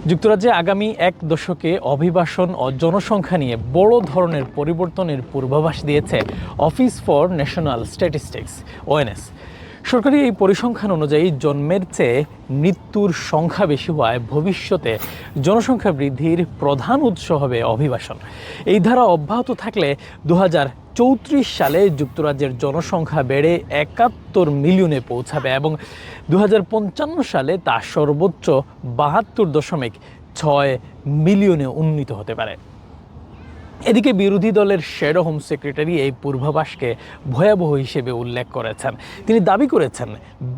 যুক্তরাজ্যে আগামী এক দশকে অভিবাসন ও জনসংখ্যা নিয়ে বড় ধরনের পরিবর্তনের পূর্বাভাস দিয়েছে office for national statistics ONS। সরকারি এই পরিসংখ্যান অনুযায়ী জন্মের চেয়ে মৃত্যুর সংখ্যা বেশি হওয়ায় ভবিষ্যতে জনসংখ্যা বৃদ্ধির প্রধান উৎস হবে অভিবাসন। এই ধারা অব্যাহত থাকলে 2034 সালে যুক্তরাজ্যের জনসংখ্যা বেড়ে 71 মিলিয়নে পৌঁছাবে এবং 2055 সালে তা সর্বোচ্চ 72.6 মিলিয়নে উন্নীত হতে পারে। এদিকে বিরোধী দলের শ্যাডো হোম সেক্রেটারি এই পূর্বাভাসকে ভয়াবহ হিসেবে উল্লেখ করেছেন। তিনি দাবি করেছেন,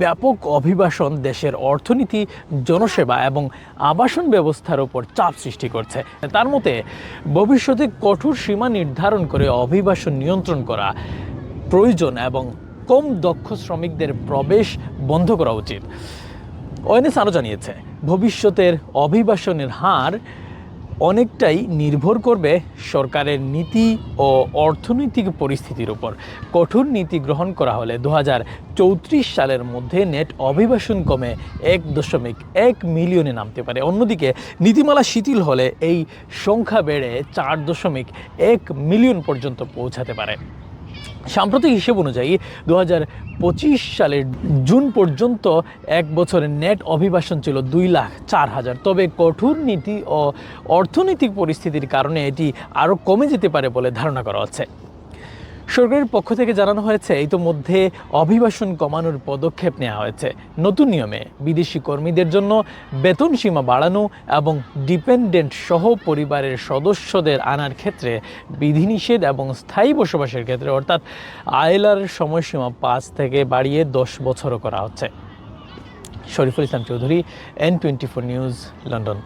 ব্যাপক অভিবাসন দেশের অর্থনীতি, জনসেবা এবং আবাসন ব্যবস্থার উপর চাপ সৃষ্টি করছে। তার মতে ভবিষ্যতে কঠোর সীমা নির্ধারণ করে অভিবাসন নিয়ন্ত্রণ করা প্রয়োজন এবং কম দক্ষ শ্রমিকদের প্রবেশ বন্ধ করা উচিত। ONS আরও জানিয়েছে, ভবিষ্যতের অভিবাসনের হার অনেকটাই নির্ভর করবে সরকারের নীতি ও অর্থনৈতিক পরিস্থিতির উপর। কঠোর নীতি গ্রহণ করা হলে 2034 সালের মধ্যে নেট অভিবাসন কমে 1.1 মিলিয়নে নামতে পারে। অন্যদিকে নীতিমালা শিথিল হলে এই সংখ্যা বেড়ে 4.1 মিলিয়ন পর্যন্ত পৌঁছাতে পারে। সাম্প্রতিক হিসেব অনুযায়ী 2025 সালের জুন পর্যন্ত এক বছরে নেট অভিবাসন ছিল 2,04,000। তবে কঠোর নীতি ও অর্থনৈতিক পরিস্থিতির কারণে এটি আরও কমে যেতে পারে বলে ধারণা করা হচ্ছে। সরকারের পক্ষ থেকে জানানো হয়েছে, ইতোমধ্যে অভিবাসন কমানোর পদক্ষেপ নেওয়া হয়েছে। নতুন নিয়মে বিদেশি কর্মীদের জন্য বেতন সীমা বাড়ানো এবং ডিপেন্ডেন্ট সহ পরিবারের সদস্যদের আনার ক্ষেত্রে বিধিনিষেধ এবং স্থায়ী বসবাসের ক্ষেত্রে অর্থাৎ ILR সময়সীমা 5 থেকে বাড়িয়ে 10 বছরও করা হচ্ছে। Shariful Islam Chowdhury, N24 news, London.